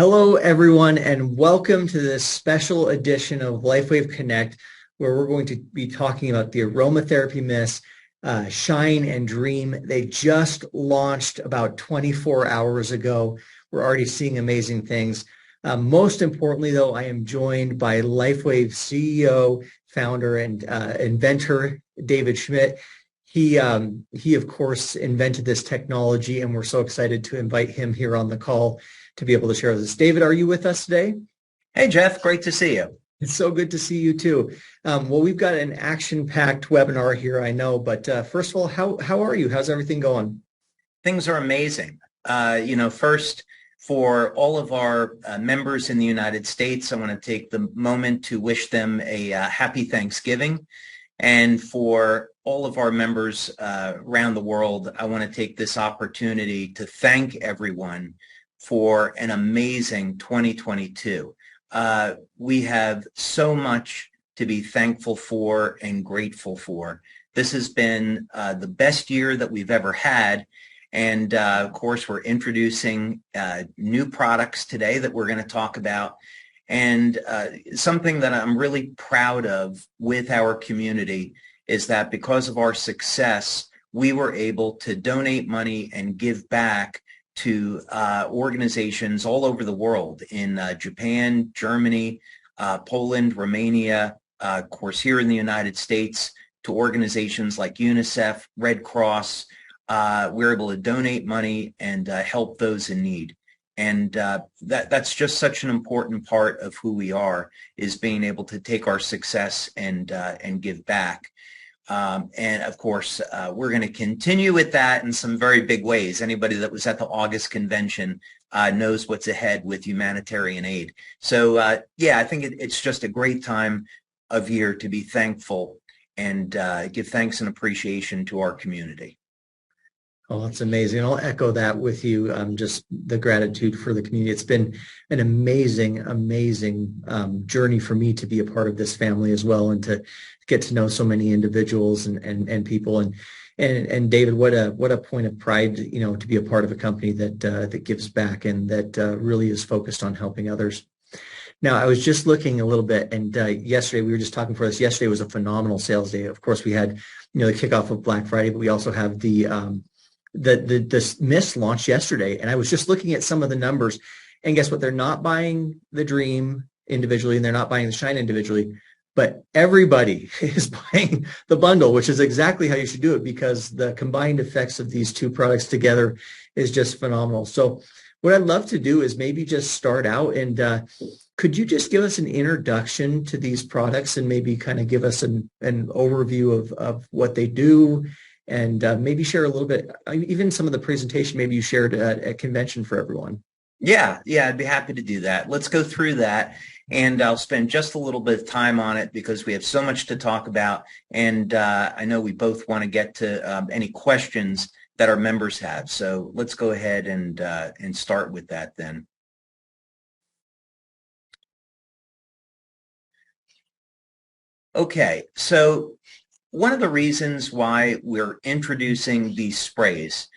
Hello, everyone, and welcome to this special edition of LifeWave Connect, where we're going to be talking about the Aromatherapy Mists, Shine and Dream. They just launched about 24 hours ago. We're already seeing amazing things. Most importantly, though, I am joined by LifeWave CEO, founder, and inventor, David Schmidt. He, of course, invented this technology, and we're so excited to invite him here on the call to be able to share with us. David, are you with us today? Hey, Jeff, great to see you. It's so good to see you too. Well, we've got an action-packed webinar here, I know, but first of all, how are you? How's everything going? Things are amazing. First, for all of our members in the United States, I want to take the moment to wish them a happy Thanksgiving. And for all of our members around the world, I want to take this opportunity to thank everyone for an amazing 2022. We have so much to be thankful for and grateful for. This has been the best year that we've ever had. And of course, we're introducing new products today that we're going to talk about. And something that I'm really proud of with our community is that because of our success, we were able to donate money and give back to organizations all over the world in Japan, Germany, Poland, Romania, of course here in the United States, to organizations like UNICEF, Red Cross. We're able to donate money and help those in need. And that's just such an important part of who we are, is being able to take our success and give back. And of course, we're going to continue with that in some very big ways. Anybody that was at the August convention knows what's ahead with humanitarian aid. So yeah, I think it's just a great time of year to be thankful and give thanks and appreciation to our community. Oh, that's amazing. I'll echo that with you. Just the gratitude for the community. It's been an amazing journey for me to be a part of this family as well, and to get to know so many individuals and people. And David, what a point of pride, to be a part of a company that gives back and that really is focused on helping others. Now, I was just looking a little bit, and yesterday, we were just talking for this. Yesterday was a phenomenal sales day. Of course, we had the kickoff of Black Friday, but we also have the mist launched yesterday, and I was just looking at some of the numbers, and guess what? They're not buying the Dream individually, and they're not buying the Shine individually, but everybody is buying the bundle, which is exactly how you should do it, because the combined effects of these two products together is just phenomenal. So what I'd love to do is maybe just start out, and could you just give us an introduction to these products and maybe kind of give us an overview of what they do, and maybe share a little bit, even some of the presentation maybe you shared at convention for everyone. Yeah, I'd be happy to do that. Let's go through that, and I'll spend just a little bit of time on it because we have so much to talk about, and I know we both want to get to any questions that our members have. So let's go ahead and start with that then. Okay, so one of the reasons why we're introducing these sprays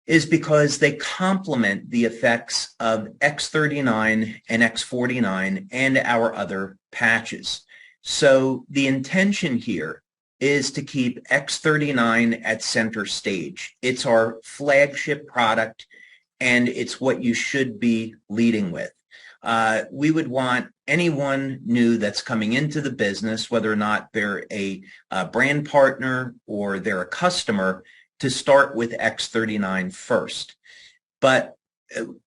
is because they complement the effects of X39 and X49 and our other patches. So the intention here is to keep X39 at center stage. It's our flagship product, and it's what you should be leading with. We would want anyone new that's coming into the business, whether or not they're a brand partner or they're a customer, to start with X39 first. But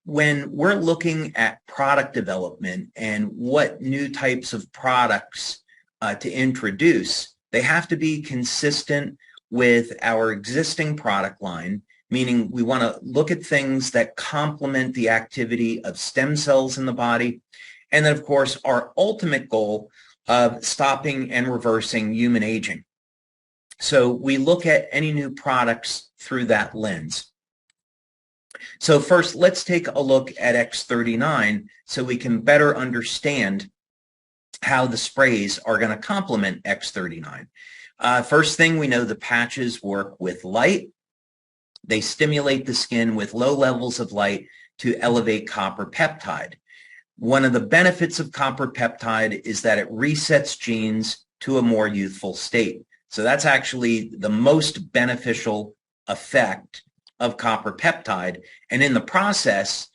when we're looking at product development and what new types of products to introduce, they have to be consistent with our existing product line, meaning we want to look at things that complement the activity of stem cells in the body. And then, of course, our ultimate goal of stopping and reversing human aging. So we look at any new products through that lens. So first, let's take a look at X39 so we can better understand how the sprays are going to complement X39. First thing, we know the patches work with light. They stimulate the skin with low levels of light to elevate copper peptide. One of the benefits of copper peptide is that it resets genes to a more youthful state. So that's actually the most beneficial effect of copper peptide. And in the process,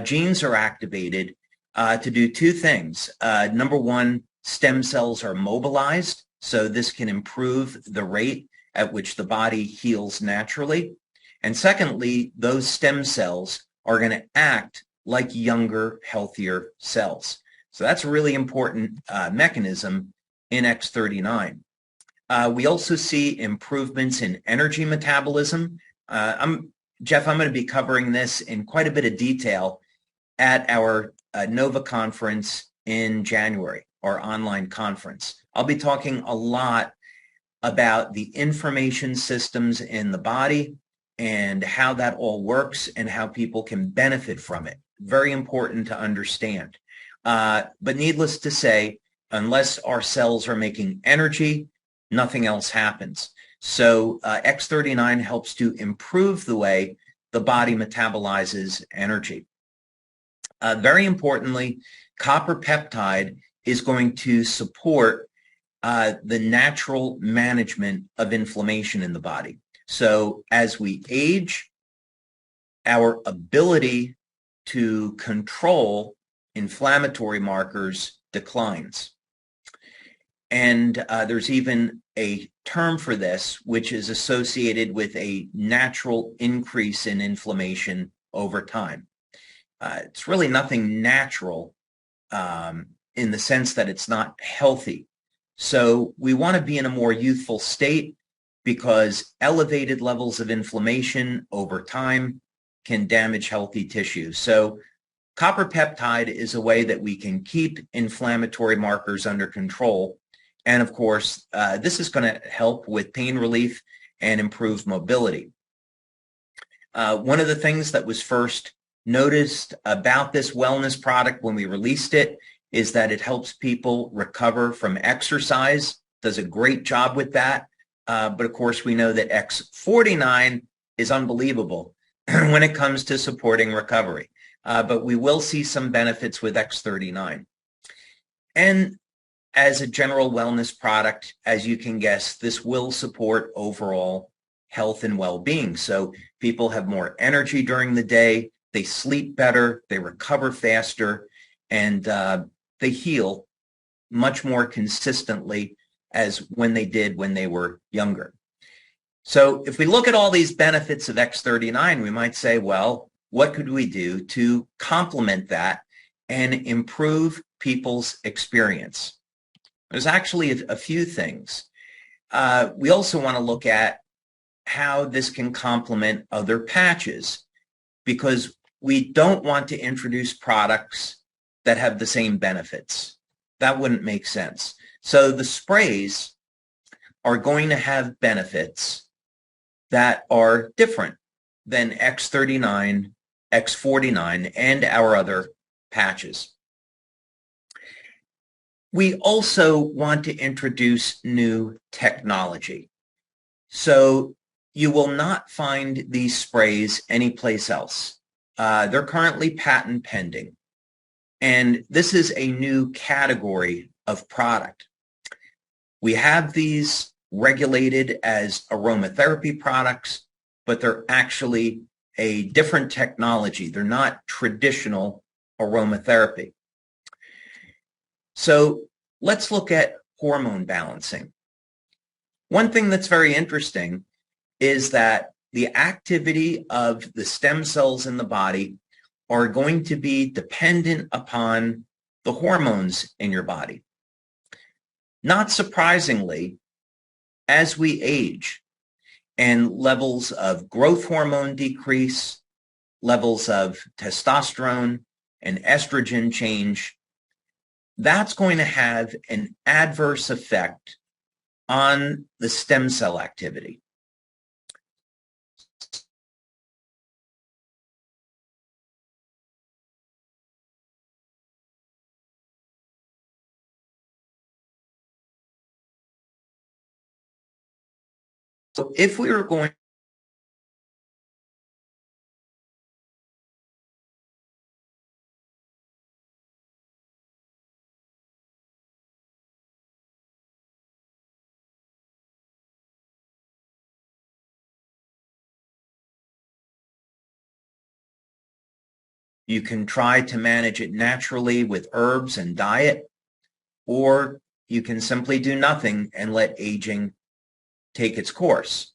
genes are activated to do two things. Number one, stem cells are mobilized. So this can improve the rate at which the body heals naturally. And secondly, those stem cells are going to act like younger, healthier cells. So that's a really important mechanism in X39. We also see improvements in energy metabolism. Jeff, I'm going to be covering this in quite a bit of detail at our NOVA conference in January, our online conference. I'll be talking a lot about the information systems in the body and how that all works and how people can benefit from it. Very important to understand. But needless to say, unless our cells are making energy, nothing else happens. So X39 helps to improve the way the body metabolizes energy. Very importantly, copper peptide is going to support the natural management of inflammation in the body. So as we age, our ability to control inflammatory markers declines. And there's even a term for this, which is associated with a natural increase in inflammation over time. It's really nothing natural in the sense that it's not healthy. So we want to be in a more youthful state because elevated levels of inflammation over time can damage healthy tissue. So copper peptide is a way that we can keep inflammatory markers under control. And of course, this is going to help with pain relief and improve mobility. One of the things that was first noticed about this wellness product when we released it is that it helps people recover from exercise, does a great job with that. But of course, we know that X49 is unbelievable when it comes to supporting recovery. But we will see some benefits with X39. And as a general wellness product, as you can guess, this will support overall health and well-being. So people have more energy during the day, they sleep better, they recover faster, and they heal much more consistently as when they did when they were younger. So if we look at all these benefits of X39, we might say, well, what could we do to complement that and improve people's experience? There's actually a few things. We also want to look at how this can complement other patches, because we don't want to introduce products that have the same benefits. That wouldn't make sense. So the sprays are going to have benefits that are different than X39, X49, and our other patches. We also want to introduce new technology. So you will not find these sprays anyplace else. They're currently patent pending. And this is a new category of product. We have these regulated as aromatherapy products, but they're actually a different technology. They're not traditional aromatherapy. So let's look at hormone balancing. One thing that's very interesting is that the activity of the stem cells in the body are going to be dependent upon the hormones in your body. Not surprisingly, as we age and levels of growth hormone decrease, levels of testosterone and estrogen change, that's going to have an adverse effect on the stem cell activity. So if we were going You can try to manage it naturally with herbs and diet, or you can simply do nothing and let aging take its course.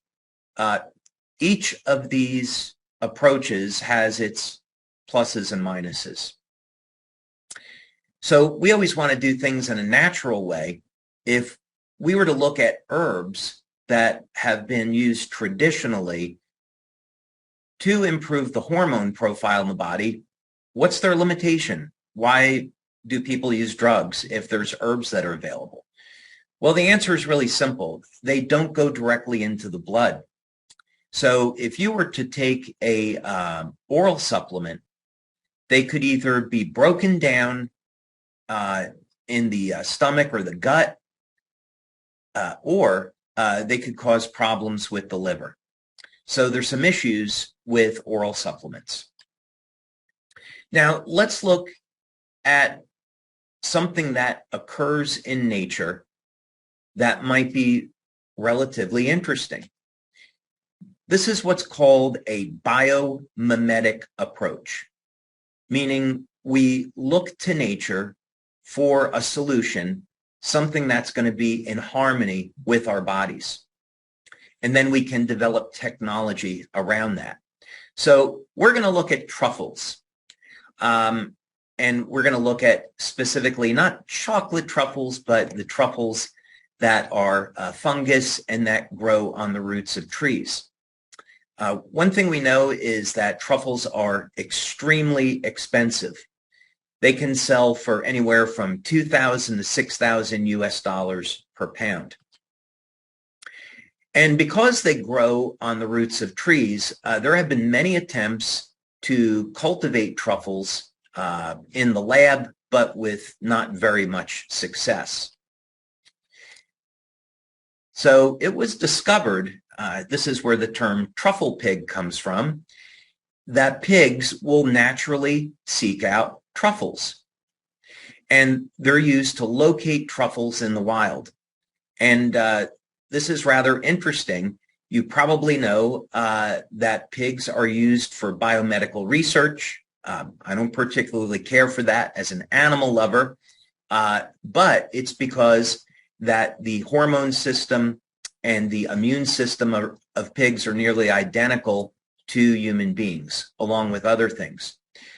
Each of these approaches has its pluses and minuses. So we always want to do things in a natural way. If we were to look at herbs that have been used traditionally to improve the hormone profile in the body, what's their limitation? Why do people use drugs if there's herbs that are available? Well, the answer is really simple. They don't go directly into the blood. So if you were to take a oral supplement, they could either be broken down in the stomach or the gut, or they could cause problems with the liver. So there's some issues with oral supplements. Now, let's look at something that occurs in nature that might be relatively interesting. This is what's called a biomimetic approach, meaning we look to nature for a solution, something that's going to be in harmony with our bodies. And then we can develop technology around that. So we're going to look at truffles. And we're going to look at specifically not chocolate truffles, but the truffles that are fungus and that grow on the roots of trees. One thing we know is that truffles are extremely expensive. They can sell for anywhere from $2,000 to $6,000 US per pound. And because they grow on the roots of trees, there have been many attempts to cultivate truffles in the lab, but with not very much success. So it was discovered, this is where the term truffle pig comes from, that pigs will naturally seek out truffles. And they're used to locate truffles in the wild. And this is rather interesting. You probably know that pigs are used for biomedical research. I don't particularly care for that as an animal lover, but it's because that the hormone system and the immune system of pigs are nearly identical to human beings, along with other things.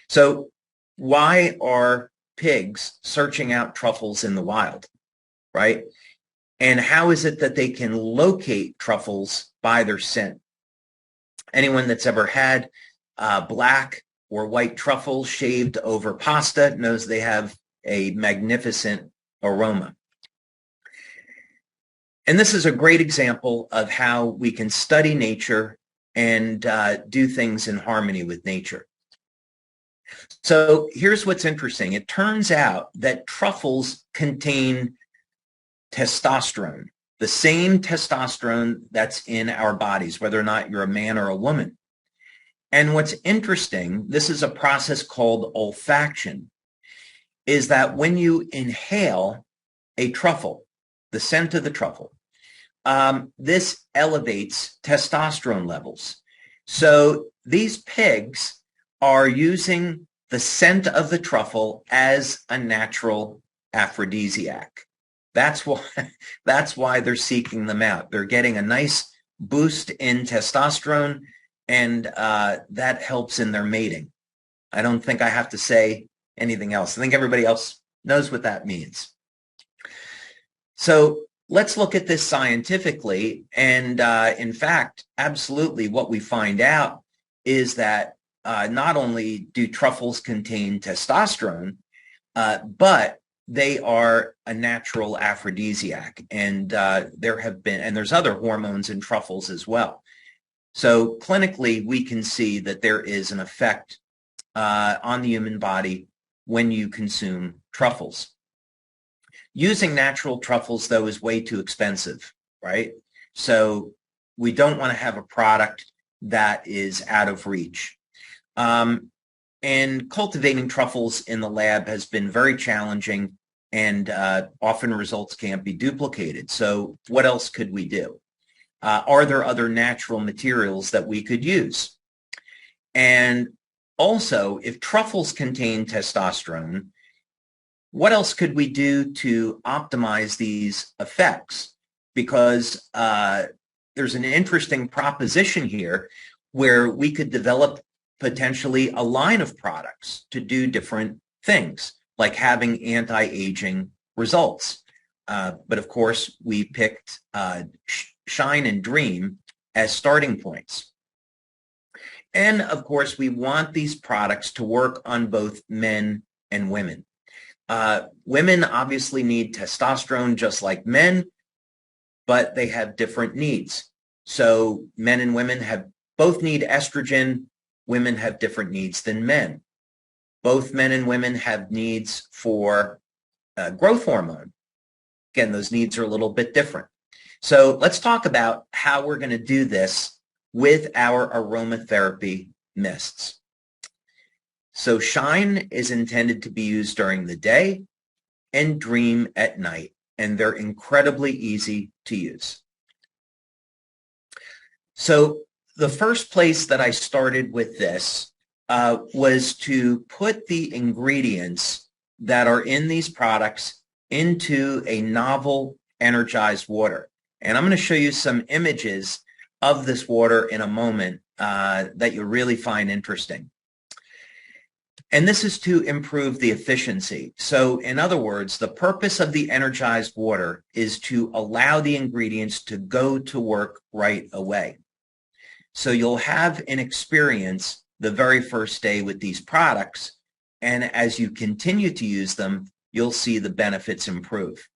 So why are pigs searching out truffles in the wild, right? And how is it that they can locate truffles by their scent? Anyone that's ever had black or white truffles shaved over pasta knows they have a magnificent aroma. And this is a great example of how we can study nature and do things in harmony with nature. So here's what's interesting. It turns out that truffles contain testosterone, the same testosterone that's in our bodies, whether or not you're a man or a woman. And what's interesting, this is a process called olfaction, is that when you inhale a truffle, the scent of the truffle, this elevates testosterone levels. So these pigs are using the scent of the truffle as a natural aphrodisiac. That's why they're seeking them out. They're getting a nice boost in testosterone, and that helps in their mating. I don't think I have to say anything else. I think everybody else knows what that means. So let's look at this scientifically. And in fact, absolutely what we find out is that not only do truffles contain testosterone, but they are a natural aphrodisiac. And there's other hormones in truffles as well. So clinically, we can see that there is an effect on the human body when you consume truffles. Using natural truffles, though, is way too expensive, right? So we don't want to have a product that is out of reach. And cultivating truffles in the lab has been very challenging, and often results can't be duplicated. So what else could we do? Are there other natural materials that we could use? And Also, if truffles contain testosterone, what else could we do to optimize these effects? Because there's an interesting proposition here where we could develop potentially a line of products to do different things, like having anti-aging results. But of course, we picked Shine and Dream as starting points. And of course, we want these products to work on both men and women. Women obviously need testosterone just like men, but they have different needs. So men and women both need estrogen. Women have different needs than men. Both men and women have needs for growth hormone. Again, those needs are a little bit different. So let's talk about how we're going to do this with our aromatherapy mists. So Shine is intended to be used during the day and Dream at night, and they're incredibly easy to use. So the first place that I started with this was to put the ingredients that are in these products into a novel energized water. And I'm going to show you some images of this water in a moment that you'll really find interesting. And this is to improve the efficiency. So in other words, the purpose of the energized water is to allow the ingredients to go to work right away. So you'll have an experience the very first day with these products, and as you continue to use them, you'll see the benefits improve.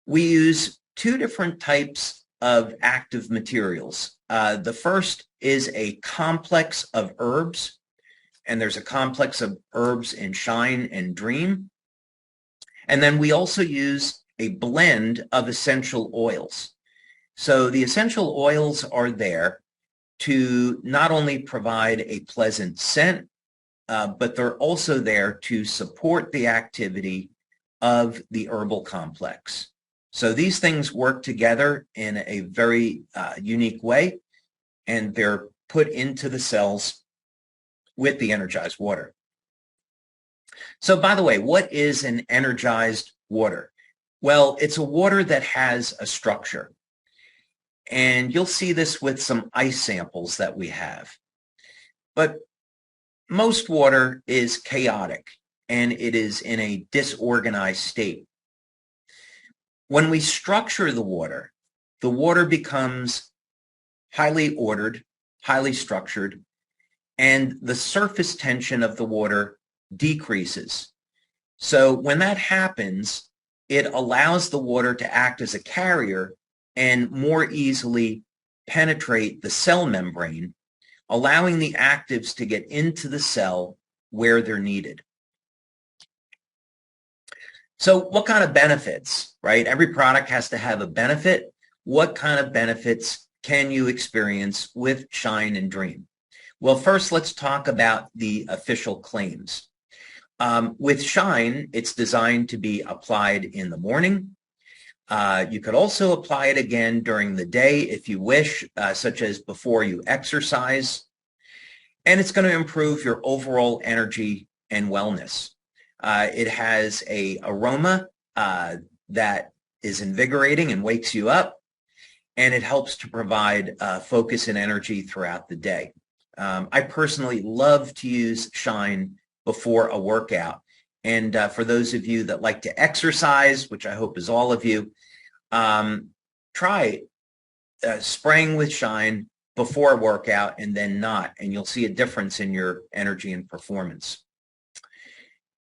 We use two different types of active materials. The first is a complex of herbs, and there's a complex of herbs in Shine and Dream. And then we also use a blend of essential oils. So the essential oils are there to not only provide a pleasant scent, but they're also there to support the activity of the herbal complex. So these things work together in a very unique way, and they're put into the cells with the energized water. So by the way, what is an energized water? Well, it's a water that has a structure. And you'll see this with some ice samples that we have. But most water is chaotic, and it is in a disorganized state. When we structure the water becomes highly ordered, highly structured, and the surface tension of the water decreases. So when that happens, it allows the water to act as a carrier and more easily penetrate the cell membrane, allowing the actives to get into the cell where they're needed. So what kind of benefits, right? Every product has to have a benefit. What kind of benefits can you experience with Shine and Dream? Well, first, let's talk about the official claims. With Shine, it's designed to be applied in the morning. You could also apply it again during the day if you wish, such as before you exercise. And it's going to improve your overall energy and wellness. It has an aroma that is invigorating and wakes you up, and it helps to provide focus and energy throughout the day. I personally love to use Shine before a workout. And for those of you that like to exercise, which I hope is all of you, try spraying with Shine before a workout and then not, and you'll see a difference in your energy and performance.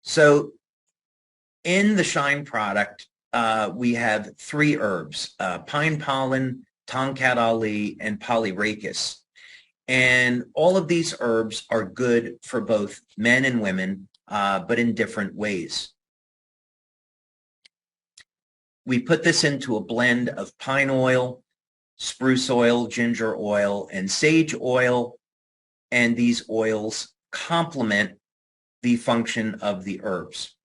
So in the Shine product, we have 3 herbs, pine pollen, Tongkat Ali, and polyrachis. And all of these herbs are good for both men and women, but in different ways. We put this into a blend of pine oil, spruce oil, ginger oil, and sage oil, and these oils complement the function of the herbs.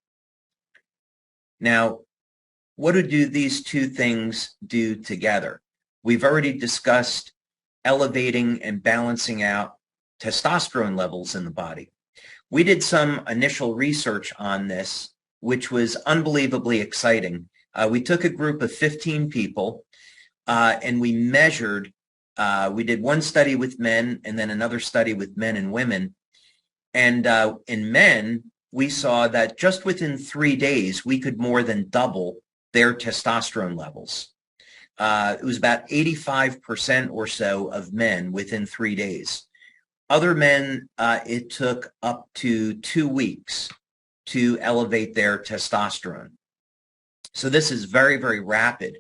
Now, what do these two things do together? We've already discussed elevating and balancing out testosterone levels in the body. We did some initial research on this, which was unbelievably exciting. We took a group of 15 people and we measured, we did one study with men and then another study with men and women. And in men, we saw that just within 3 days, we could more than double their testosterone levels. It was about 85% or so of men within 3 days. Other men, it took up to 2 weeks to elevate their testosterone. So this is very, very rapid.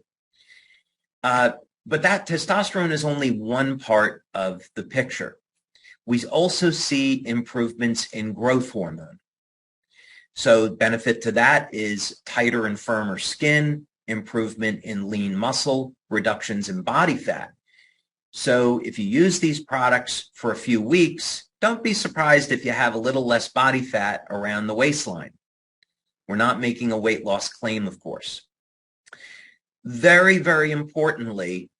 But that testosterone is only one part of the picture. We also see improvements in growth hormone. So benefit to that is tighter and firmer skin, improvement in lean muscle, reductions in body fat. So if you use these products for a few weeks, don't be surprised if you have a little less body fat around the waistline. We're not making a weight loss claim, of course. Very, very importantly,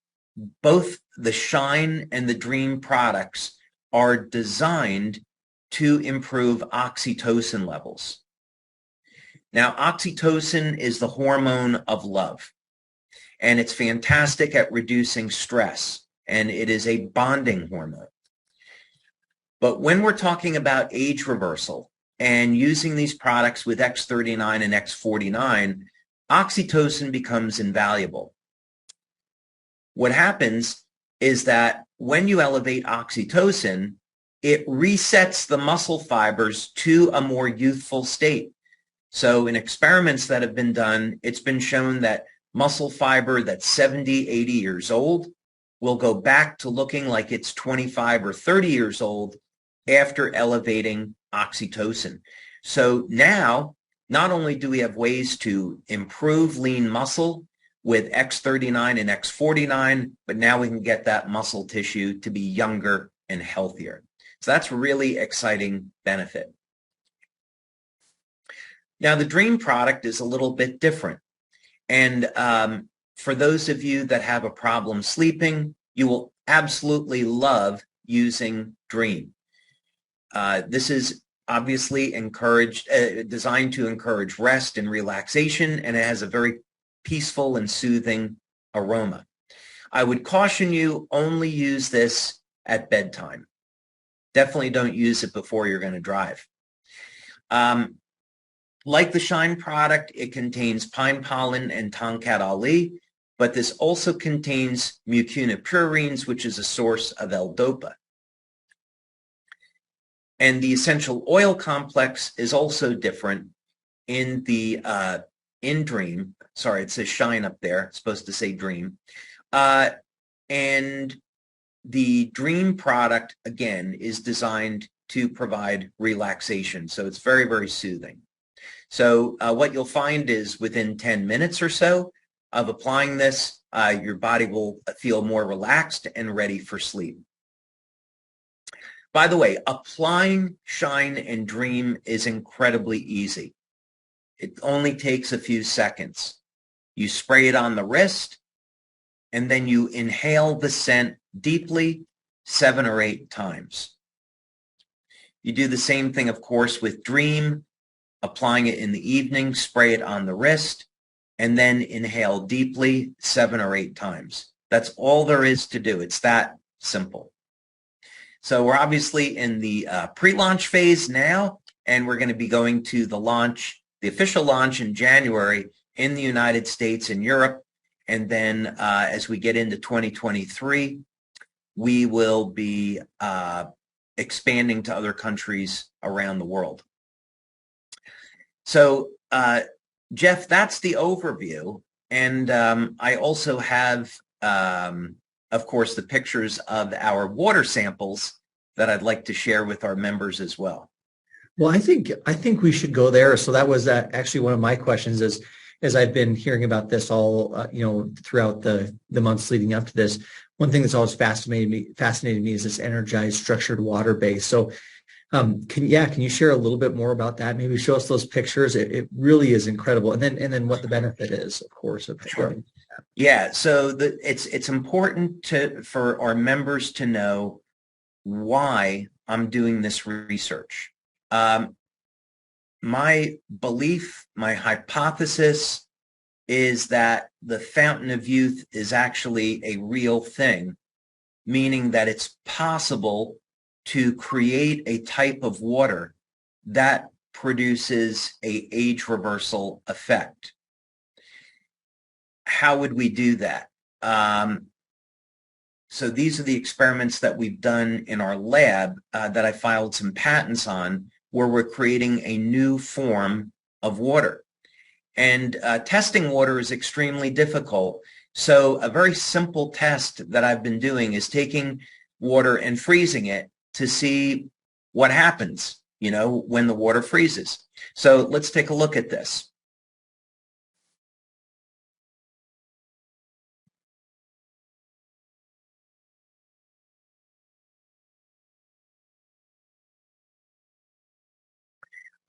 both the Shine and the Dream products are designed to improve oxytocin levels. Now, oxytocin is the hormone of love, and it's fantastic at reducing stress, and it is a bonding hormone. But when we're talking about age reversal and using these products with X39 and X49, oxytocin becomes invaluable. What happens is that when you elevate oxytocin, it resets the muscle fibers to a more youthful state. So in experiments that have been done, it's been shown that muscle fiber that's 70, 80 years old will go back to looking like it's 25 or 30 years old after elevating oxytocin. So now, not only do we have ways to improve lean muscle with X39 and X49, but now we can get that muscle tissue to be younger and healthier. So that's a really exciting benefit. Now, the Dream product is a little bit different. And for those of you that have a problem sleeping, you will absolutely love using Dream. This is obviously designed to encourage rest and relaxation, and it has a very peaceful and soothing aroma. I would caution you, only use this at bedtime. Definitely don't use it before you're going to drive. Like the Shine product, it contains pine pollen and tonkat ali, but this also contains mucuna purines, which is a source of L-dopa. And the essential oil complex is also different in the in Dream. Sorry, it says Shine up there. It's supposed to say Dream. And the Dream product, again, is designed to provide relaxation. So it's very, very soothing. So what you'll find is within 10 minutes or so of applying this, your body will feel more relaxed and ready for sleep. By the way, applying Shine and Dream is incredibly easy. It only takes a few seconds. You spray it on the wrist, and then you inhale the scent deeply 7 or 8 times. You do the same thing, of course, with Dream, applying it in the evening, spray it on the wrist, and then inhale deeply 7 or 8 times. That's all there is to do. It's that simple. So we're obviously in the pre-launch phase now, and we're going to be going to the launch, the official launch in January in the United States and Europe. And then as we get into 2023, we will be expanding to other countries around the world. So, Jeff, that's the overview. And I also have, of course, the pictures of our water samples that I'd like to share with our members as well. Well, I think we should go there. So that was actually one of my questions is, as I've been hearing about this all, throughout the months leading up to this, one thing that's always fascinated me is this energized structured water base. So can you share a little bit more about that? Maybe show us those pictures. It really is incredible. And then what the benefit is, of course, of sure. Yeah. So it's important for our members to know why I'm doing this research. My belief, my hypothesis is that the fountain of youth is actually a real thing, meaning that it's possible to create a type of water that produces a age reversal effect. How would we do that? So these are the experiments that we've done in our lab that I filed some patents on, where we're creating a new form of water. And testing water is extremely difficult. So a very simple test that I've been doing is taking water and freezing it to see what happens, when the water freezes. So let's take a look at this.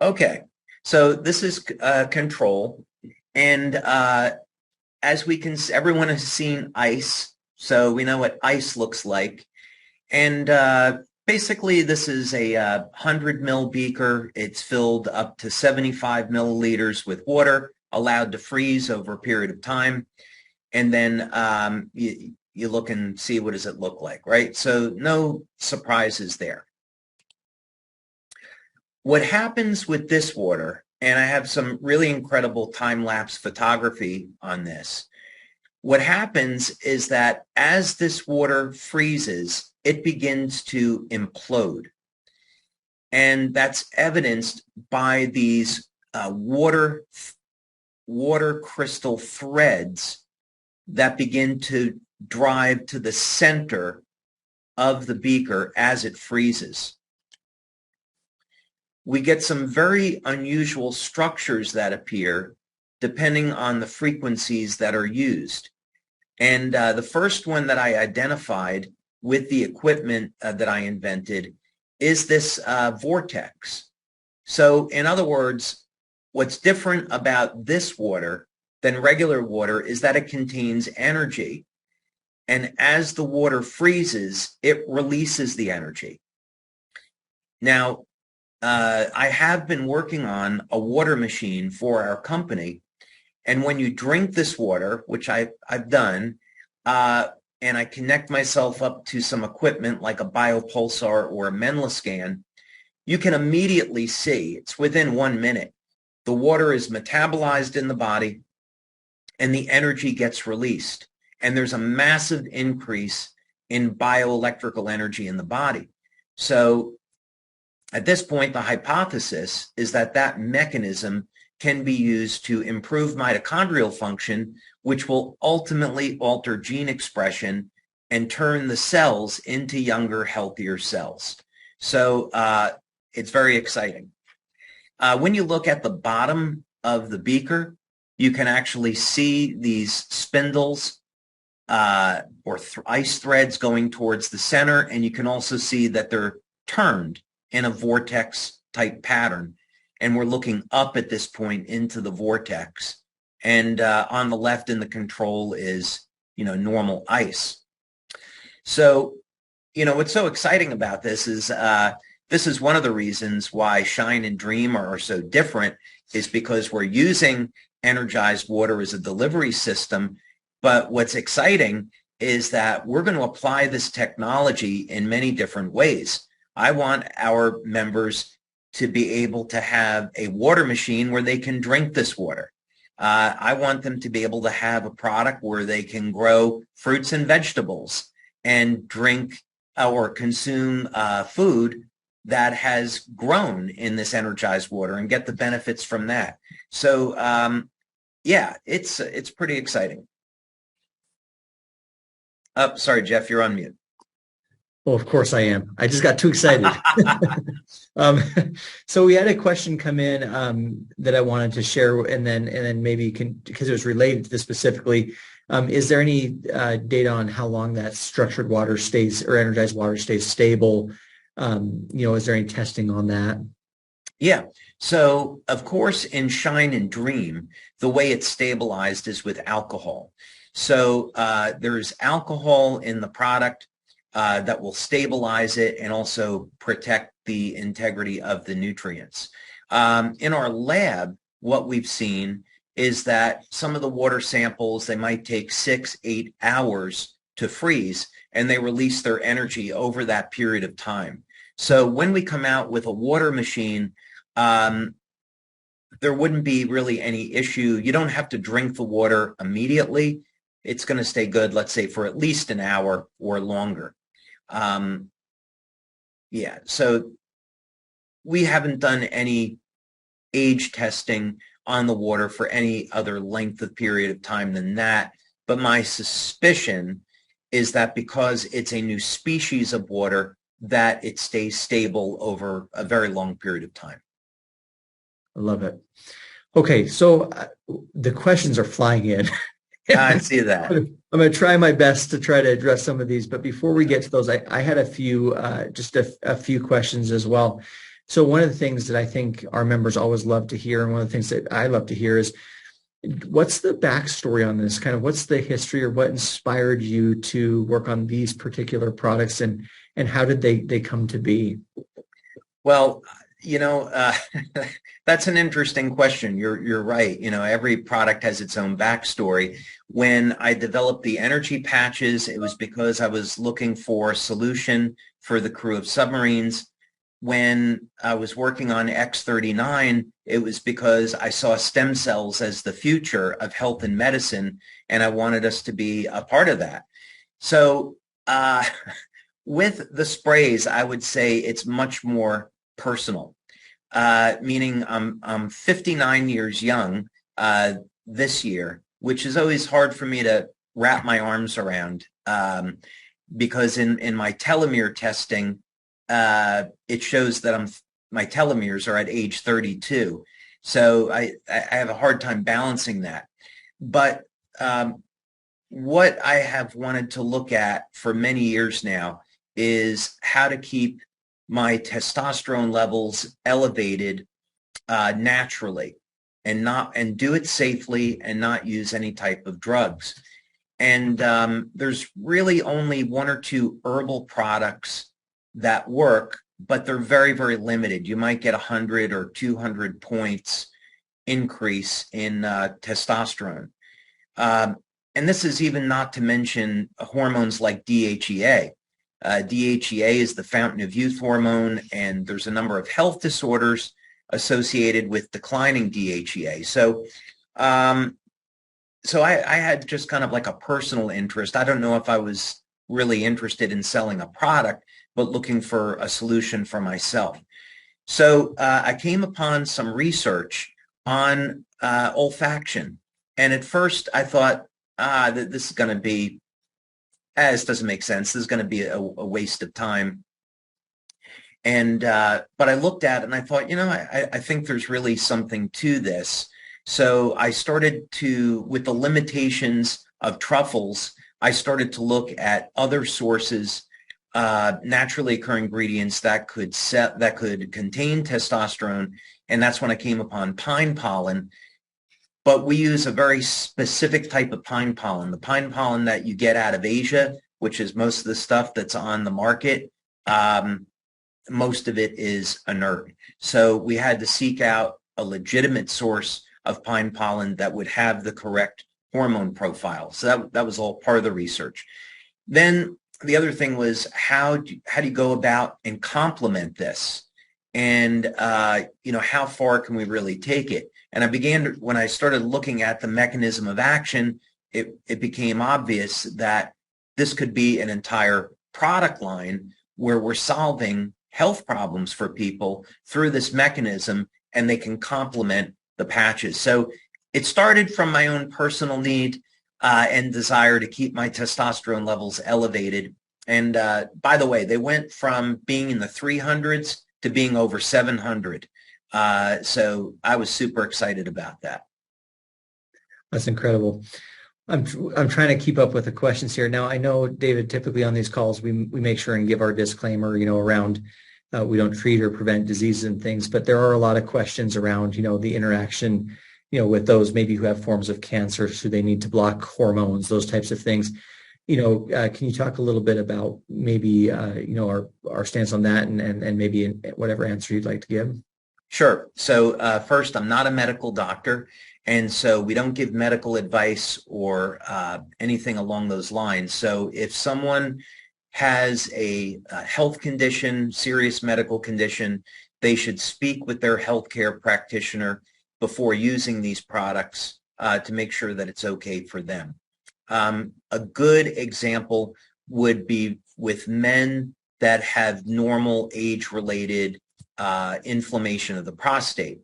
Okay, so this is control. And as everyone has seen ice, so we know what ice looks like. And basically, this is a 100 ml beaker. It's filled up to 75 milliliters with water, allowed to freeze over a period of time. And then you look and see what does it look like, right? So no surprises there. What happens with this water, and I have some really incredible time-lapse photography on this, what happens is that as this water freezes, it begins to implode. And that's evidenced by these water crystal threads that begin to drive to the center of the beaker as it freezes. We get some very unusual structures that appear depending on the frequencies that are used. And the first one that I identified with the equipment that I invented is this vortex. So in other words, what's different about this water than regular water is that it contains energy. And as the water freezes, it releases the energy. Now, I have been working on a water machine for our company. And when you drink this water, which I've done, and I connect myself up to some equipment like a biopulsar or a Menla scan, you can immediately see, it's within 1 minute, the water is metabolized in the body and the energy gets released. And there's a massive increase in bioelectrical energy in the body. So at this point, the hypothesis is that that mechanism can be used to improve mitochondrial function, which will ultimately alter gene expression and turn the cells into younger, healthier cells. So it's very exciting. When you look at the bottom of the beaker, you can actually see these spindles or ice threads going towards the center, and you can also see that they're turned in a vortex type pattern. And we're looking up at this point into the vortex. And on the left in the control is, normal ice. So, what's so exciting about this is one of the reasons why Shine and Dream are so different, is because we're using energized water as a delivery system. But what's exciting is that we're going to apply this technology in many different ways. I want our members to be able to have a water machine where they can drink this water. I want them to be able to have a product where they can grow fruits and vegetables and drink or consume food that has grown in this energized water and get the benefits from that. So yeah, it's pretty exciting. Oh, sorry, Jeff, you're on mute. Well, of course I am. I just got too excited. So we had a question come in that I wanted to share, and then maybe you can, because it was related to this specifically. Is there any data on how long that structured water stays or energized water stays stable? Is there any testing on that? Yeah. So, of course, in Shine and Dream, the way it's stabilized is with alcohol. So there's alcohol in the product. that will stabilize it and also protect the integrity of the nutrients. In our lab, what we've seen is that some of the water samples, they might take 6-8 hours to freeze, and they release their energy over that period of time. So when we come out with a water machine, there wouldn't be really any issue. You don't have to drink the water immediately. It's going to stay good, let's say, for at least an hour or longer. Yeah, so we haven't done any age testing on the water for any other length of period of time than that. But my suspicion is that because it's a new species of water, that it stays stable over a very long period of time. I love it. Okay, so the questions are flying in. I see that. I'm going to try my best to try to address some of these, but before we get to those, I had a few, just a few questions as well. So one of the things that I think our members always love to hear, and one of the things that I love to hear is, what's the backstory on this? Kind of what's the history, or what inspired you to work on these particular products, and how did they come to be? Well, that's an interesting question. You're right. Every product has its own backstory. When I developed the energy patches, it was because I was looking for a solution for the crew of submarines. When I was working on X39, it was because I saw stem cells as the future of health and medicine, and I wanted us to be a part of that. So with the sprays, I would say it's much more personal, meaning I'm 59 years young this year, which is always hard for me to wrap my arms around, because in my telomere testing, it shows that my telomeres are at age 32. So I have a hard time balancing that. But what I have wanted to look at for many years now is how to keep my testosterone levels elevated naturally, and do it safely, and not use any type of drugs. And there's really only 1 or 2 herbal products that work, but they're very, very limited. You might get 100 or 200 points increase in testosterone. And this is even not to mention hormones like DHEA. DHEA is the fountain of youth hormone, and there's a number of health disorders associated with declining DHEA. So I had just kind of like a personal interest. I don't know if I was really interested in selling a product, but looking for a solution for myself. So I came upon some research on olfaction. And at first I thought, that this is going to be, this doesn't make sense. This is going to be a waste of time. And but I looked at it and I thought, I think there's really something to this. So I started to, with the limitations of truffles, I started to look at other sources, naturally occurring ingredients that could contain testosterone, and that's when I came upon pine pollen. But we use a very specific type of pine pollen, the pine pollen that you get out of Asia, which is most of the stuff that's on the market. Most of it is inert. So we had to seek out a legitimate source of pine pollen that would have the correct hormone profile. So that was all part of the research. Then the other thing was, how do you go about and complement this? And, how far can we really take it? And when I started looking at the mechanism of action, it became obvious that this could be an entire product line where we're solving health problems for people through this mechanism, and they can complement the patches. So it started from my own personal need and desire to keep my testosterone levels elevated. And by the way, they went from being in the 300s to being over 700. So I was super excited about that. That's incredible. I'm trying to keep up with the questions here. Now, I know, David, typically on these calls, we make sure and give our disclaimer, around we don't treat or prevent diseases and things, but there are a lot of questions around, the interaction, with those maybe who have forms of cancer, so they need to block hormones, those types of things. Can you talk a little bit about maybe, our stance on that and maybe whatever answer you'd like to give? Sure. So first, I'm not a medical doctor, and so we don't give medical advice or anything along those lines. So if someone has a health condition, serious medical condition, they should speak with their healthcare practitioner before using these products to make sure that it's okay for them. A good example would be with men that have normal age-related inflammation of the prostate.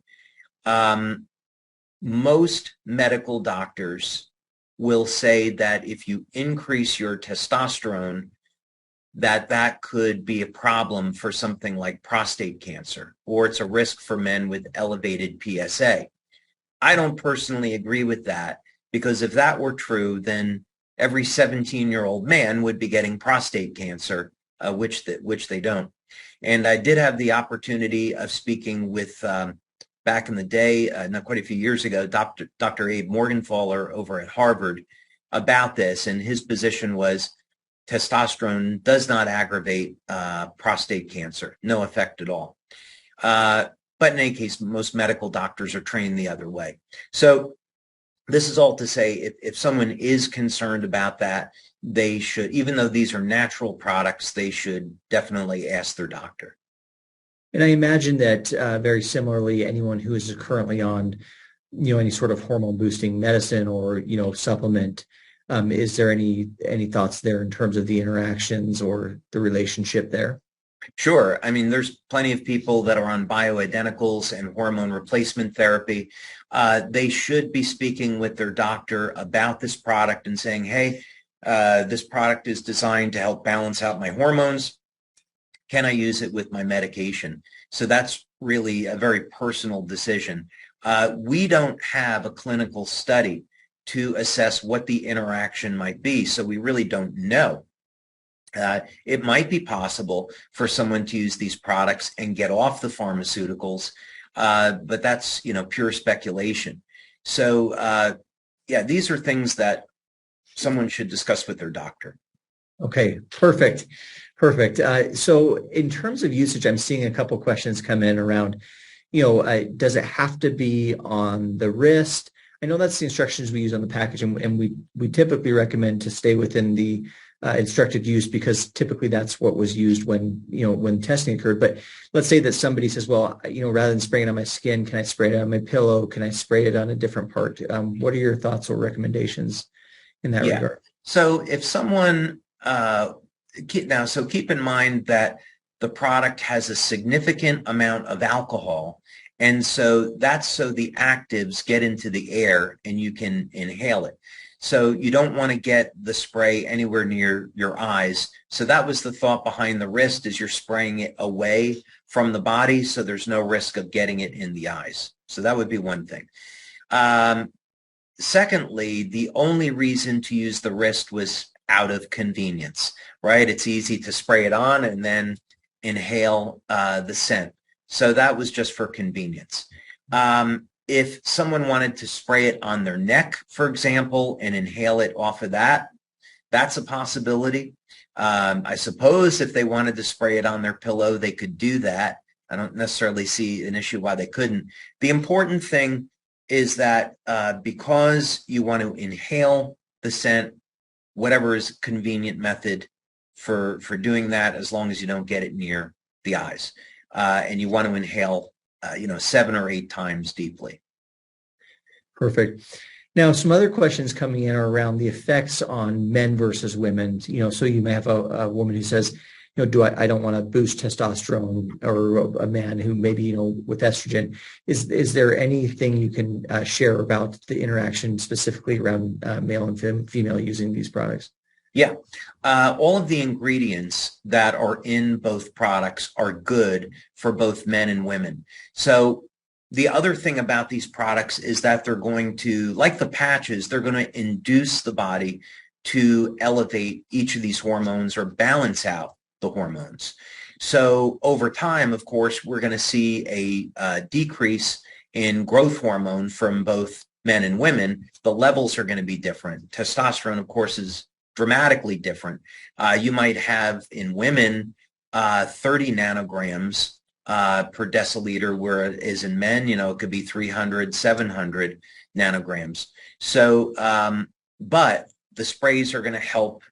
Most medical doctors will say that if you increase your testosterone, that could be a problem for something like prostate cancer, or it's a risk for men with elevated PSA. I don't personally agree with that, because if that were true, then every 17-year-old man would be getting prostate cancer, which they don't. And I did have the opportunity of speaking with, back in the day, not quite a few years ago, Dr. Abe Morgenthaler over at Harvard about this, and his position was testosterone does not aggravate prostate cancer, no effect at all. But in any case, most medical doctors are trained the other way. So this is all to say, if someone is concerned about that, they should, even though these are natural products, they should definitely ask their doctor. And I imagine that very similarly, anyone who is currently on, any sort of hormone boosting medicine or, supplement, is there any thoughts there in terms of the interactions or the relationship there? Sure. I mean, there's plenty of people that are on bioidenticals and hormone replacement therapy. They should be speaking with their doctor about this product and saying, hey, this product is designed to help balance out my hormones. Can I use it with my medication? So that's really a very personal decision. We don't have a clinical study to assess what the interaction might be, so we really don't know. It might be possible for someone to use these products and get off the pharmaceuticals, but that's, pure speculation. So, yeah, these are things that someone should discuss with their doctor. Okay, perfect. Perfect. So in terms of usage, I'm seeing a couple questions come in around, does it have to be on the wrist? I know that's the instructions we use on the package, and we typically recommend to stay within the instructed use, because typically that's what was used when testing occurred. But let's say that somebody says, well, rather than spraying it on my skin, can I spray it on my pillow? Can I spray it on a different part? What are your thoughts or recommendations in that regard? So if someone so keep in mind that the product has a significant amount of alcohol, and so that's so the actives get into the air and you can inhale it. So you don't want to get the spray anywhere near your eyes. So that was the thought behind the wrist, is you're spraying it away from the body, so there's no risk of getting it in the eyes. So that would be one thing. Secondly, the only reason to use the wrist was out of convenience, right? It's easy to spray it on and then inhale the scent. So that was just for convenience. If someone wanted to spray it on their neck, for example, and inhale it off of that, that's a possibility. I suppose if they wanted to spray it on their pillow, they could do that. I don't necessarily see an issue why they couldn't. The important thing is that because you want to inhale the scent, whatever is convenient method for doing that, as long as you don't get it near the eyes. And you want to inhale, 7 or 8 times deeply. Perfect. Now, some other questions coming in are around the effects on men versus women. So you may have a woman who says, I don't want to boost testosterone, or a man who maybe, with estrogen. Is there anything you can share about the interaction specifically around male and female using these products? Yeah. All of the ingredients that are in both products are good for both men and women. So the other thing about these products is that they're going to, like the patches, they're going to induce the body to elevate each of these hormones or balance out the hormones. So over time, of course, we're going to see a decrease in growth hormone from both men and women. The levels are going to be different. Testosterone, of course, is dramatically different. You might have in women 30 nanograms per deciliter, whereas in men, it could be 300, 700 nanograms. So, but the sprays are going to help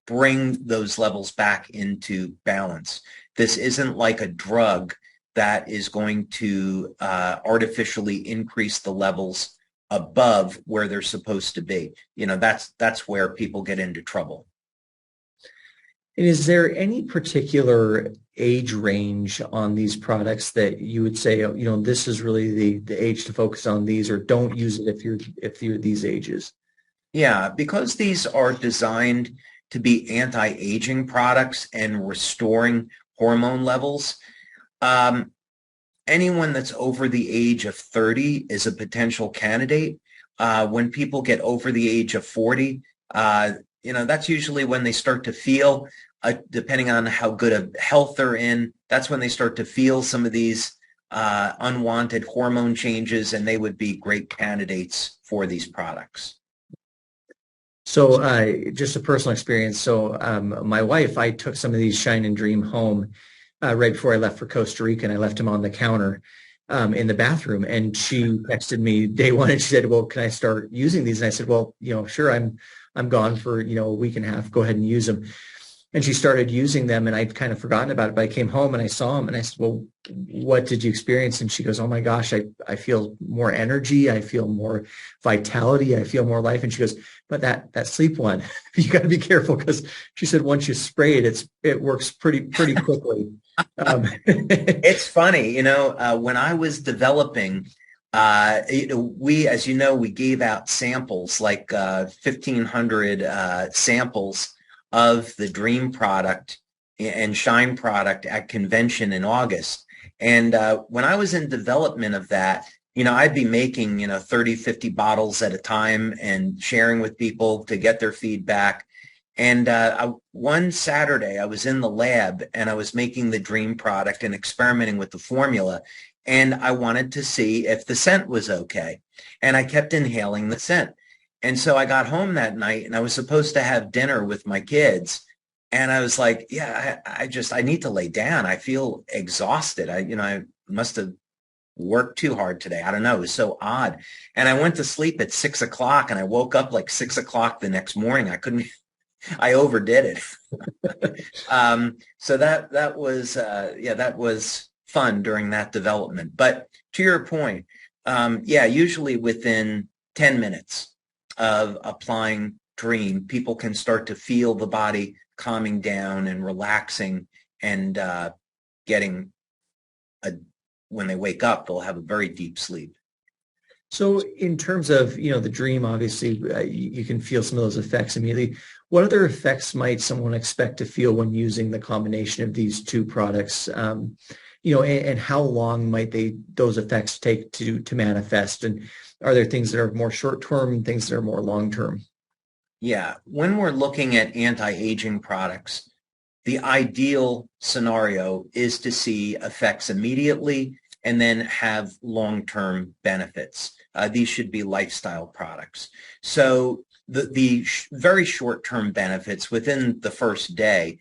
bring those levels back into balance. This isn't like a drug that is going to artificially increase the levels above where they're supposed to be. That's where people get into trouble. And is there any particular age range on these products that you would say, this is really the age to focus on these, or don't use it if you're these ages? Yeah, because these are designed to be anti-aging products and restoring hormone levels. Anyone that's over the age of 30 is a potential candidate. When people get over the age of 40, that's usually when they start to feel, depending on how good of health they're in, that's when they start to feel some of these unwanted hormone changes, and they would be great candidates for these products. So just a personal experience. So my wife, I took some of these Shine and Dream home right before I left for Costa Rica, and I left them on the counter in the bathroom. And she texted me day one, and she said, "Well, can I start using these?" And I said, "Well, sure. I'm gone for a week and a half. Go ahead and use them." And she started using them, and I'd kind of forgotten about it. But I came home and I saw them, and I said, "Well, what did you experience?" And she goes, "Oh my gosh, I feel more energy. I feel more vitality. I feel more life." And she goes, "But that sleep one, you got to be careful," because she said once you spray it, it works pretty quickly. It's funny, when I was developing, we gave out samples, like 1,500 samples of the Dream product and Shine product at convention in August. And when I was in development of that, I'd be making, 30, 50 bottles at a time and sharing with people to get their feedback. And one Saturday, I was in the lab and I was making the Dream product and experimenting with the formula. And I wanted to see if the scent was okay. And I kept inhaling the scent. And so I got home that night and I was supposed to have dinner with my kids. And I was like, yeah, I need to lay down. I feel exhausted. I must have worked too hard today. I don't know. It was so odd. And I went to sleep at 6 o'clock and I woke up like 6 o'clock the next morning. I overdid it. So that was fun during that development. But to your point, usually within 10 minutes of applying Dream, people can start to feel the body calming down and relaxing, and when they wake up, they'll have a very deep sleep. So in terms of, the Dream, obviously, you can feel some of those effects immediately. What other effects might someone expect to feel when using the combination of these two products? And how long might those effects take to manifest? And are there things that are more short-term and things that are more long-term? Yeah. When we're looking at anti-aging products, the ideal scenario is to see effects immediately and then have long-term benefits. These should be lifestyle products. So the very short-term benefits within the first day,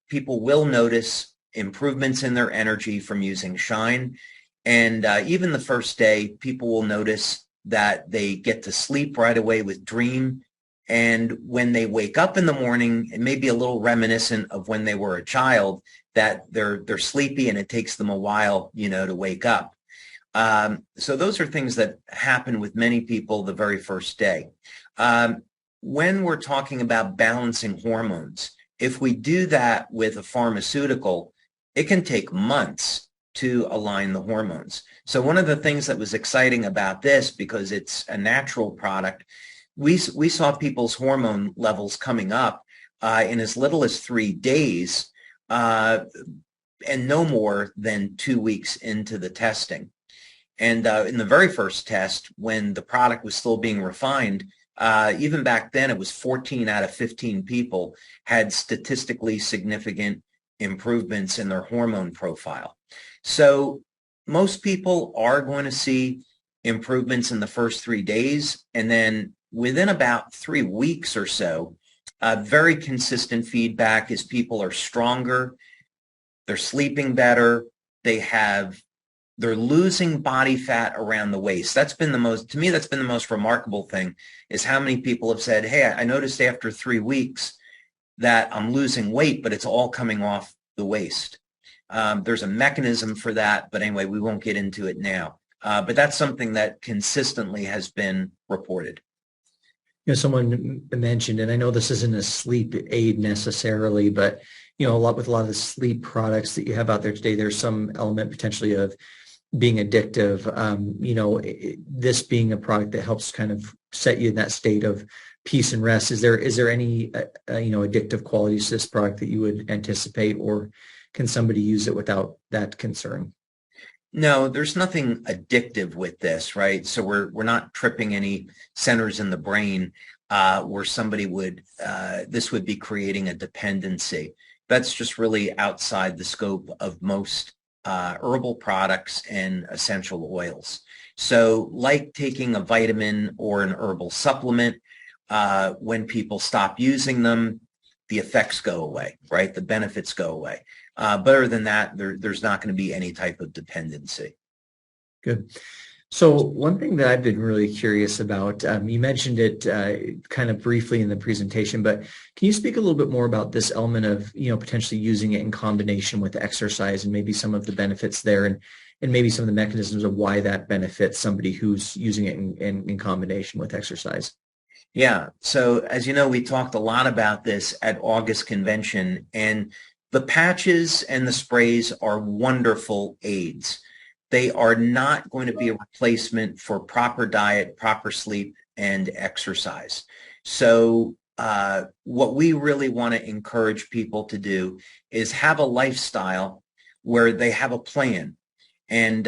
people will notice improvements in their energy from using Shine. And even the first day, people will notice that they get to sleep right away with Dream. And when they wake up in the morning, it may be a little reminiscent of when they were a child, that they're sleepy and it takes them a while, to wake up. So those are things that happen with many people the very first day. When we're talking about balancing hormones, if we do that with a pharmaceutical, it can take months to align the hormones. So one of the things that was exciting about this, because it's a natural product, we saw people's hormone levels coming up in as little as 3 days and no more than 2 weeks into the testing. And in the very first test, when the product was still being refined, even back then, it was 14 out of 15 people had statistically significant improvements in their hormone profile. So most people are going to see improvements in the first 3 days, and then within about 3 weeks or so, very consistent feedback is people are stronger, they're sleeping better, they're losing body fat around the waist. That's been to me, that's been the most remarkable thing, is how many people have said, hey, I noticed after 3 weeks that I'm losing weight, but it's all coming off the waist. There's a mechanism for that, but anyway, we won't get into it now. But that's something that consistently has been reported. Someone mentioned, and I know this isn't a sleep aid necessarily, but with a lot of the sleep products that you have out there today, there's some element potentially of being addictive. This being a product that helps kind of set you in that state of peace and rest. Is there any addictive qualities to this product that you would anticipate, or can somebody use it without that concern? No, there's nothing addictive with this, right? So we're not tripping any centers in the brain where somebody this would be creating a dependency. That's just really outside the scope of most herbal products and essential oils. So like taking a vitamin or an herbal supplement, when people stop using them, the effects go away, right? The benefits go away. But other than that, there's not going to be any type of dependency. Good. So one thing that I've been really curious about, you mentioned it kind of briefly in the presentation, but can you speak a little bit more about this element of, potentially using it in combination with exercise and maybe some of the benefits there, and maybe some of the mechanisms of why that benefits somebody who's using it in combination with exercise? Yeah. So as you know, we talked a lot about this at August convention, and the patches and the sprays are wonderful aids. They are not going to be a replacement for proper diet, proper sleep, and exercise. So what we really want to encourage people to do is have a lifestyle where they have a plan. And,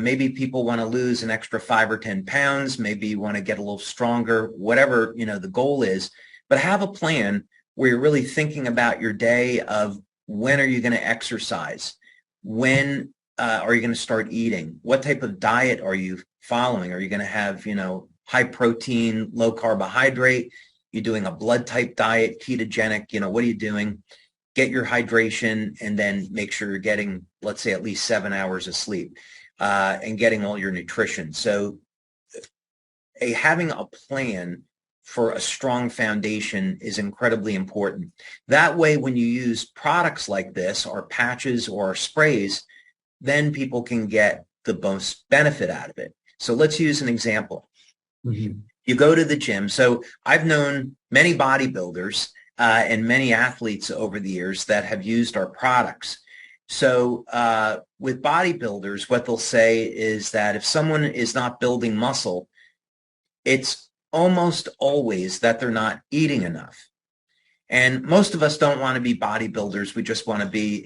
maybe people want to lose an extra 5 or 10 pounds. Maybe you want to get a little stronger, whatever, the goal is. But have a plan where you're really thinking about your day of when are you going to exercise? When are you going to start eating? What type of diet are you following? Are you going to have, high protein, low carbohydrate? You're doing a blood type diet, ketogenic, what are you doing? Get your hydration, and then make sure you're getting, let's say, at least 7 hours of sleep and getting all your nutrition. So having a plan for a strong foundation is incredibly important. That way, when you use products like this, or patches or sprays, then people can get the most benefit out of it. So let's use an example. Mm-hmm. You go to the gym. So I've known many bodybuilders and many athletes over the years that have used our products. So with bodybuilders, what they'll say is that if someone is not building muscle, it's almost always that they're not eating enough. And most of us don't want to be bodybuilders. We just want to be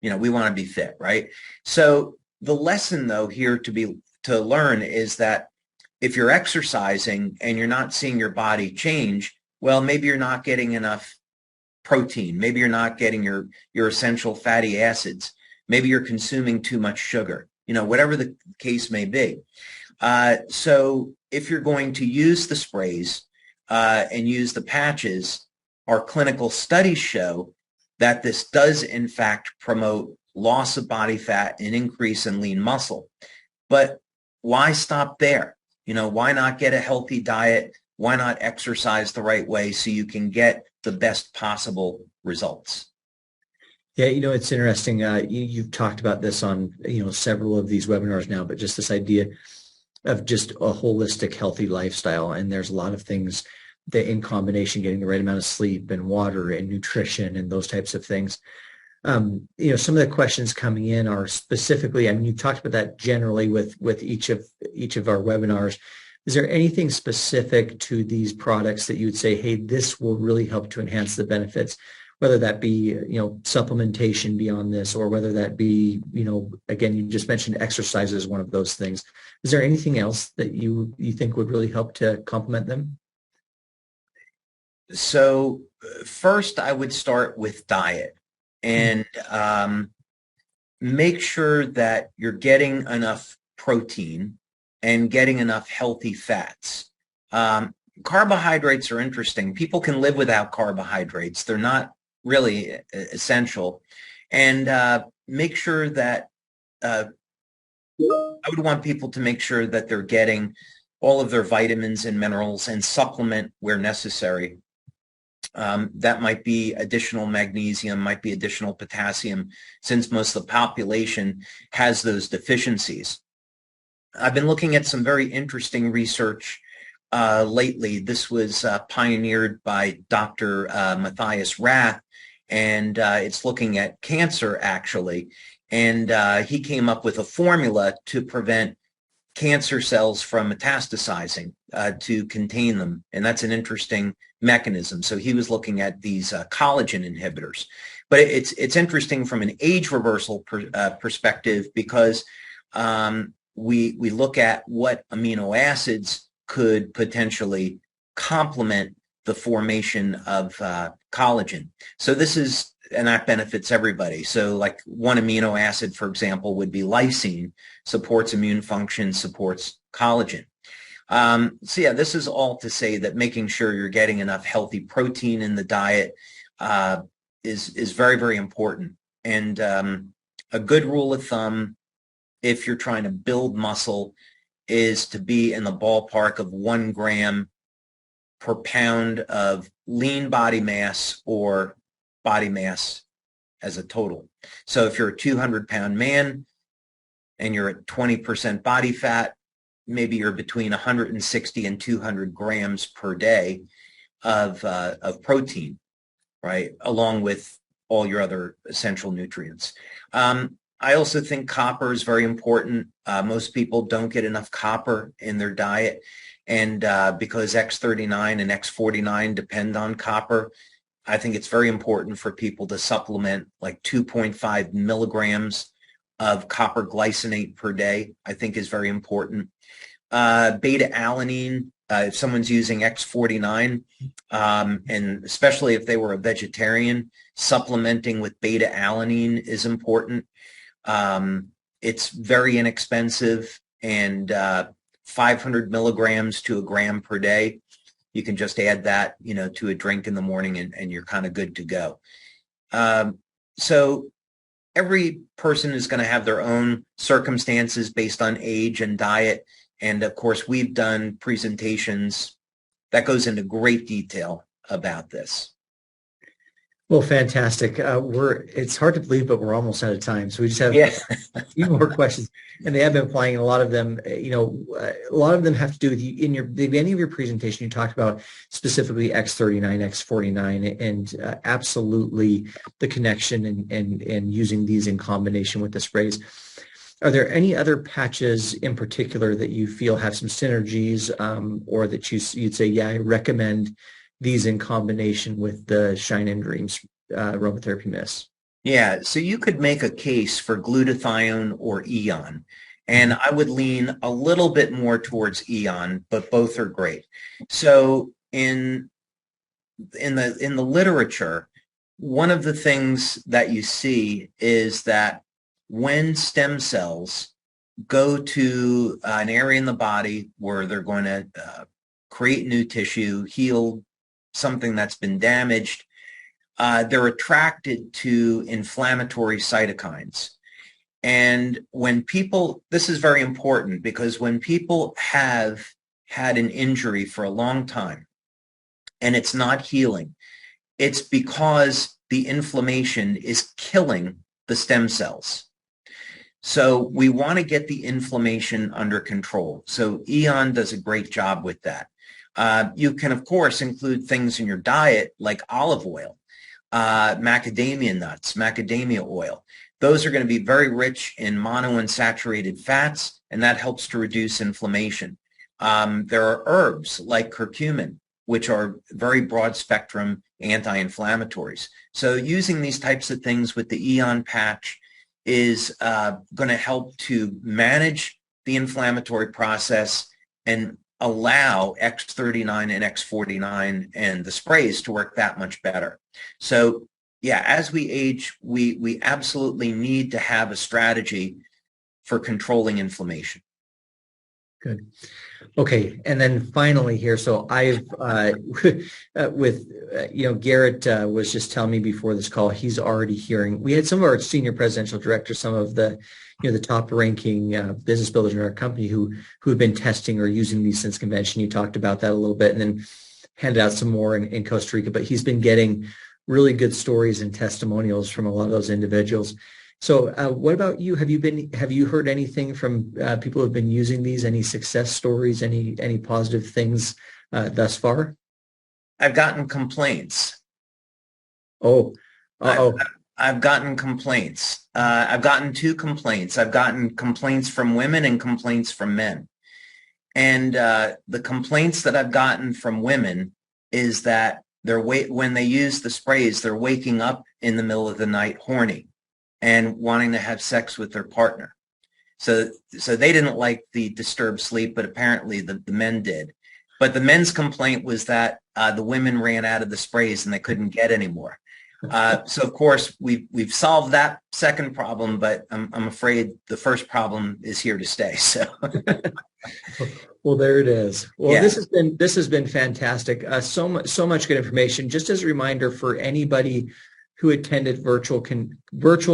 we want to be fit, right? So the lesson, though, here to learn is that if you're exercising and you're not seeing your body change, well, maybe you're not getting enough protein. Maybe you're not getting your essential fatty acids. Maybe you're consuming too much sugar, whatever the case may be. So if you're going to use the sprays and use the patches, our clinical studies show that this does, in fact, promote loss of body fat and increase in lean muscle. But why stop there? Why not get a healthy diet? Why not exercise the right way so you can get the best possible results? Yeah, it's interesting. You've talked about this on, several of these webinars now, but just this idea of just a holistic, healthy lifestyle. And there's a lot of things that in combination, getting the right amount of sleep and water and nutrition and those types of things. Some of the questions coming in are specifically, you talked about that generally with each of our webinars. Is there anything specific to these products that you would say, hey, this will really help to enhance the benefits, whether that be, supplementation beyond this, or whether that be, again, you just mentioned exercise as one of those things. Is there anything else that you think would really help to complement them? So first, I would start with diet and make sure that you're getting enough protein and getting enough healthy fats. carbohydrates are interesting. People can live without carbohydrates. They're not really essential. And make sure that I would want people to make sure that they're getting all of their vitamins and minerals and supplement where necessary. That might be additional magnesium, might be additional potassium, since most of the population has those deficiencies. I've been looking at some very interesting research lately. This was pioneered by Dr. Matthias Rath, and it's looking at cancer, actually. And he came up with a formula to prevent cancer cells from metastasizing, to contain them. And that's an interesting mechanism. So he was looking at these collagen inhibitors. But it's interesting from an age reversal perspective, because we look at what amino acids could potentially complement the formation of collagen. So this is, and that benefits everybody. So like one amino acid, for example, would be lysine, supports immune function, supports collagen. So yeah, this is all to say that making sure you're getting enough healthy protein in the diet is very, very important. And a good rule of thumb, if you're trying to build muscle, is to be in the ballpark of 1 gram per pound of lean body mass or body mass as a total. So if you're a 200-pound man and you're at 20% body fat, maybe you're between 160 and 200 grams per day of protein, right, along with all your other essential nutrients. I also think copper is very important. Most people don't get enough copper in their diet, and because X39 and X49 depend on copper, I think it's very important for people to supplement like 2.5 milligrams of copper glycinate per day. I think is very important. Beta-alanine, if someone's using X49, and especially if they were a vegetarian, supplementing with beta-alanine is important. It's very inexpensive, and 500 milligrams to a gram per day. You can just add that, to a drink in the morning, and you're kind of good to go. So every person is going to have their own circumstances based on age and diet. And of course, we've done presentations that goes into great detail about this. Well, fantastic. It's hard to believe, but we're almost out of time. So we just have Yeah. a few more questions, and they have been flying. And a lot of them, a lot of them have to do with you. In the beginning of your presentation, you talked about specifically X39, X49, and absolutely the connection and using these in combination with the sprays. Are there any other patches in particular that you feel have some synergies, or that you'd say, yeah, I recommend these in combination with the Shine and Dreams aromatherapy mists? Yeah, so you could make a case for glutathione or Eon, and I would lean a little bit more towards Eon, but both are great. So in the literature, one of the things that you see is that when stem cells go to an area in the body where they're going to create new tissue, heal something that's been damaged, they're attracted to inflammatory cytokines. And when people, this is very important, because when people have had an injury for a long time and it's not healing, it's because the inflammation is killing the stem cells. So we want to get the inflammation under control. So Eon does a great job with that. You can, of course, include things in your diet like olive oil, macadamia nuts, macadamia oil. Those are going to be very rich in monounsaturated fats, and that helps to reduce inflammation. There are herbs like curcumin, which are very broad spectrum anti-inflammatories. So using these types of things with the Eon patch is going to help to manage the inflammatory process and allow X39 and X49 and the sprays to work that much better. So yeah, as we age, we absolutely need to have a strategy for controlling inflammation. Good. Okay, and then finally here, so I've with Garrett was just telling me before this call, he's already hearing. We had some of our senior presidential directors, some of the the top ranking business builders in our company who have been testing or using these since convention. You talked about that a little bit, and then handed out some more in Costa Rica. But he's been getting really good stories and testimonials from a lot of those individuals. So, what about you? Have you heard anything from people who have been using these? Any success stories? Any positive things thus far? I've gotten complaints. Oh, I've uh-oh. I've gotten complaints. I've gotten two complaints. I've gotten complaints from women and complaints from men. And the complaints that I've gotten from women is that when they use the sprays, they're waking up in the middle of the night horny and wanting to have sex with their partner. So they didn't like the disturbed sleep, but apparently the men did. But the men's complaint was that the women ran out of the sprays and they couldn't get any more. So of course we've solved that second problem, but I'm afraid the first problem is here to stay. So Well, there it is. Well, yeah, this has been fantastic. So much good information. Just as a reminder for anybody who attended virtual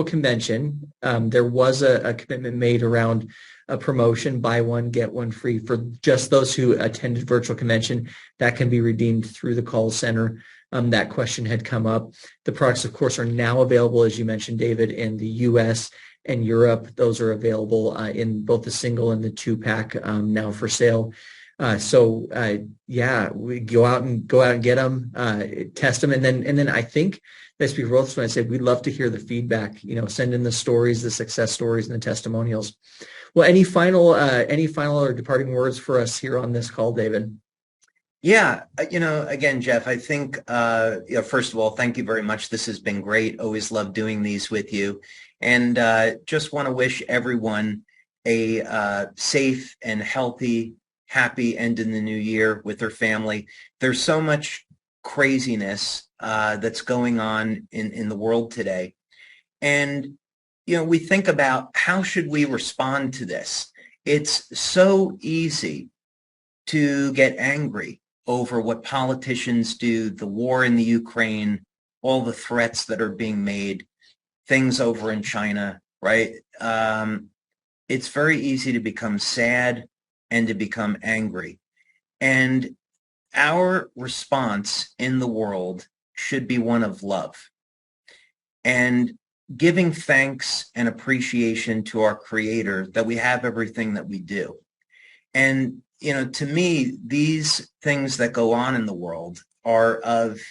convention, there was a commitment made around a promotion, buy one get one free for just those who attended virtual convention. That can be redeemed through the call center. That question had come up. The products, of course, are now available, as you mentioned, David, in the U.S. and Europe. Those are available in both the single and the two-pack now for sale. Yeah, we go out and get them, test them, and then I think let's be real. When I said we'd love to hear the feedback. Send in the stories, the success stories, and the testimonials. Well, any final or departing words for us here on this call, David? yeah. Again, Jeff, I think first of all, thank you very much. This has been great. Always love doing these with you, and just want to wish everyone a safe and healthy, happy end in the new year with their family. There's so much craziness that's going on in the world today. And, we think about how should we respond to this? It's so easy to get angry over what politicians do, the war in the Ukraine, all the threats that are being made, things over in China, right? It's very easy to become sad and to become angry. And our response in the world should be one of love and giving thanks and appreciation to our creator that we have everything that we do. And, to me, these things that go on in the world are of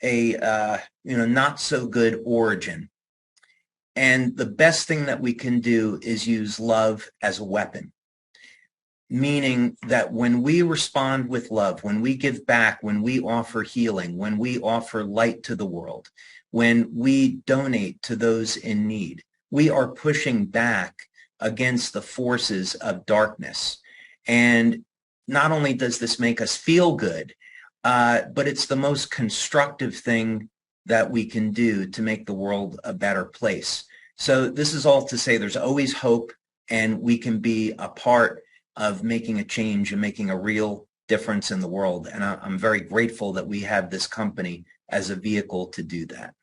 a, not so good origin. And the best thing that we can do is use love as a weapon. Meaning that when we respond with love, when we give back, when we offer healing, when we offer light to the world, when we donate to those in need, we are pushing back against the forces of darkness. And not only does this make us feel good, but it's the most constructive thing that we can do to make the world a better place. So this is all to say there's always hope, and we can be a part of making a change and making a real difference in the world. And I'm very grateful that we have this company as a vehicle to do that.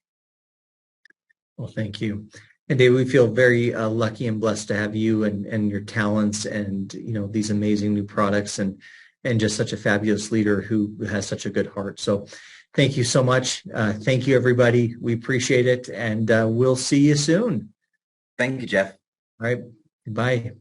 Well, thank you. And Dave, we feel very lucky and blessed to have you and your talents and these amazing new products and just such a fabulous leader who has such a good heart. So thank you so much. Thank you, everybody. We appreciate it, and we'll see you soon. Thank you, Jeff. All right. Goodbye.